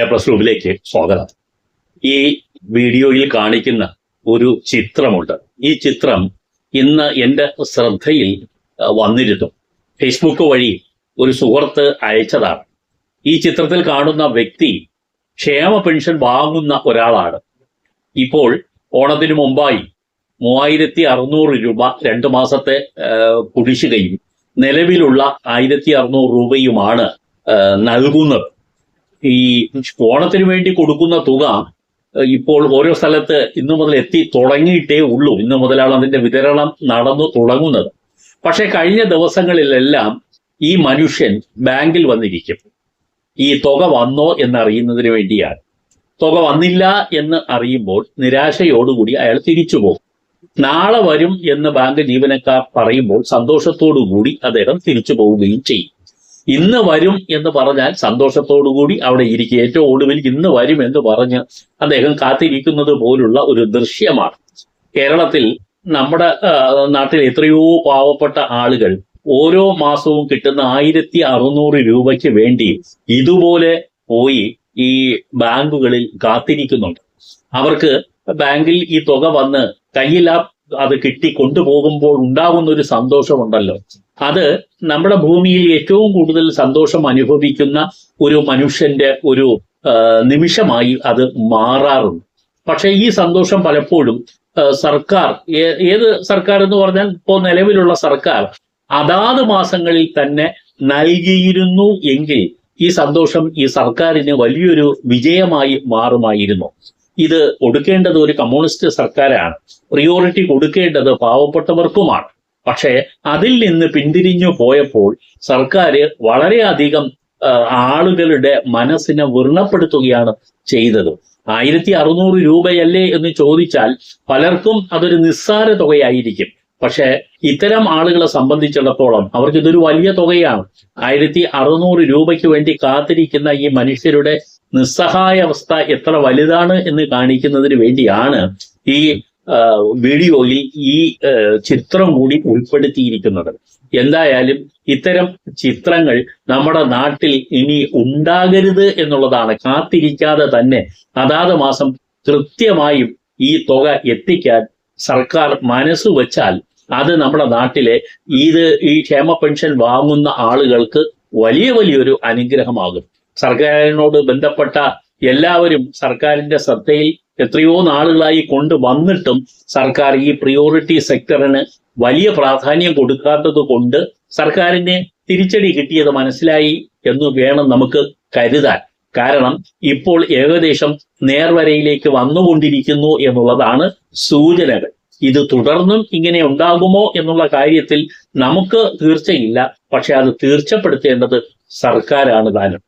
A+ റൂമിലേക്ക് സ്വാഗതം. ഈ വീഡിയോയിൽ കാണിക്കുന്ന ഒരു ചിത്രമുണ്ട്. ഈ ചിത്രം ഇന്ന് എൻ്റെ ശ്രദ്ധയിൽ വന്നിരുന്നു. ഫേസ്ബുക്ക് വഴി ഒരു സുഹൃത്ത് അയച്ചതാണ്. ഈ ചിത്രത്തിൽ കാണുന്ന വ്യക്തി ക്ഷേമ പെൻഷൻ വാങ്ങുന്ന ഒരാളാണ്. ഇപ്പോൾ ഓണത്തിന് മുമ്പായി 3600 രൂപ 2 മാസത്തെ കുടിശ്ശികയും നിലവിലുള്ള 1600 രൂപയുമാണ് നൽകുന്നത്. ഈ ഓണത്തിന് വേണ്ടി കൊടുക്കുന്ന തുക ഇപ്പോൾ ഓരോ സ്ഥലത്ത് ഇന്നു മുതൽ എത്തി തുടങ്ങിയിട്ടേ ഉള്ളൂ. ഇന്നു മുതലാണ് അതിന്റെ വിതരണം നടന്നു തുടങ്ങുന്നത്. പക്ഷെ കഴിഞ്ഞ ദിവസങ്ങളിലെല്ലാം ഈ മനുഷ്യൻ ബാങ്കിൽ വന്നിരിക്കും. ഈ തുക വന്നോ എന്നറിയുന്നതിന് വേണ്ടിയാണ്. തുക വന്നില്ല എന്ന് അറിയുമ്പോൾ നിരാശയോടുകൂടി അയാൾ തിരിച്ചു പോകും. നാളെ വരും എന്ന് ബാങ്ക് ജീവനക്കാർ പറയുമ്പോൾ സന്തോഷത്തോടുകൂടി അദ്ദേഹം തിരിച്ചു പോവുകയും ചെയ്യും. ഇന്ന് വരും എന്ന് പറഞ്ഞാൽ സന്തോഷത്തോടുകൂടി അവിടെ ഇരിക്കുക. ഏറ്റവും ഒടുവിൽ ഇന്ന് വരും എന്ന് പറഞ്ഞ് അദ്ദേഹം കാത്തിരിക്കുന്നത് പോലുള്ള ഒരു ദൃശ്യമാണ്. കേരളത്തിൽ നമ്മുടെ നാട്ടിൽ എത്രയോ പാവപ്പെട്ട ആളുകൾ ഓരോ മാസവും കിട്ടുന്ന 1600 രൂപയ്ക്ക് വേണ്ടി ഇതുപോലെ പോയി ഈ ബാങ്കുകളിൽ കാത്തിരിക്കുന്നുണ്ട്. അവർക്ക് ബാങ്കിൽ ഈ തുക വന്ന് കയ്യിൽ അത് കിട്ടി കൊണ്ടുപോകുമ്പോൾ ഉണ്ടാകുന്ന ഒരു സന്തോഷമുണ്ടല്ലോ, അത് നമ്മുടെ ഭൂമിയിൽ ഏറ്റവും കൂടുതൽ സന്തോഷം അനുഭവിക്കുന്ന ഒരു മനുഷ്യന്റെ ഒരു നിമിഷമായി അത് മാറാറുണ്ട്. പക്ഷെ ഈ സന്തോഷം പലപ്പോഴും സർക്കാർ, ഏത് സർക്കാർ എന്ന് പറഞ്ഞാൽ ഇപ്പോൾ നിലവിലുള്ള സർക്കാർ അതാത് മാസങ്ങളിൽ തന്നെ നൽകിയിരുന്നു എങ്കിൽ ഈ സന്തോഷം ഈ സർക്കാരിന് വലിയൊരു വിജയമായി മാറുമായിരുന്നു. ഇത് കൊടുക്കേണ്ടത് ഒരു കമ്മ്യൂണിസ്റ്റ് സർക്കാരാണ്. പ്രിയോറിറ്റി കൊടുക്കേണ്ടത് പാവപ്പെട്ടവർക്കുമാണ്. പക്ഷേ അതിൽ നിന്ന് പിന്തിരിഞ്ഞു പോയപ്പോൾ സർക്കാർ വളരെയധികം ആളുകളുടെ മനസ്സിനെ വ്രണപ്പെടുത്തുകയാണ് ചെയ്തത്. 1600 രൂപയല്ലേ എന്ന് ചോദിച്ചാൽ പലർക്കും അതൊരു നിസ്സാര തുകയായിരിക്കും. പക്ഷെ ഇത്തരം ആളുകളെ സംബന്ധിച്ചിടത്തോളം അവർക്ക് ഇതൊരു വലിയ തുകയാണ്. 1600 രൂപയ്ക്ക് വേണ്ടി കാത്തിരിക്കുന്ന ഈ മനുഷ്യരുടെ നിസ്സഹായ അവസ്ഥ എത്ര വലുതാണ് എന്ന് കാണിക്കുന്നതിന് വേണ്ടിയാണ് ഈ വീഡിയോയിൽ ഈ ചിത്രം കൂടി ഉൾപ്പെടുത്തിയിരിക്കുന്നത്. എന്തായാലും ഇത്തരം ചിത്രങ്ങൾ നമ്മുടെ നാട്ടിൽ ഇനി ഉണ്ടാകരുത് എന്നുള്ളതാണ്. കാത്തിരിക്കാതെ തന്നെ അതാത് മാസം കൃത്യമായും ഈ തുക എത്തിക്കാൻ സർക്കാർ മനസ്സ് വെച്ചാൽ അത് നമ്മുടെ നാട്ടിലെ ഈ ക്ഷേമ പെൻഷൻ വാങ്ങുന്ന ആളുകൾക്ക് വലിയൊരു അനുഗ്രഹമാകും. സർക്കാരിനോട് ബന്ധപ്പെട്ട എല്ലാവരും സർക്കാരിന്റെ ശ്രദ്ധയിൽ എത്രയോ നാളുകളായി കൊണ്ടുവന്നിട്ടും സർക്കാർ ഈ പ്രിയോറിറ്റി സെക്ടറിന് വലിയ പ്രാധാന്യം കൊടുക്കാത്തത് കൊണ്ട് സർക്കാരിന് തിരിച്ചടി കിട്ടിയത് മനസ്സിലായി എന്ന് വേണം നമുക്ക് കരുതാൻ. കാരണം ഇപ്പോൾ ഏകദേശം നേർവരയിലേക്ക് വന്നുകൊണ്ടിരിക്കുന്നു എന്നുള്ളതാണ് സൂചനകൾ. ഇത് തുടർന്നും ഇങ്ങനെ ഉണ്ടാകുമോ എന്നുള്ള കാര്യത്തിൽ നമുക്ക് തീർച്ചയില്ല. പക്ഷെ അത് തീർച്ചപ്പെടുത്തേണ്ടത് സർക്കാരാണ് താനും.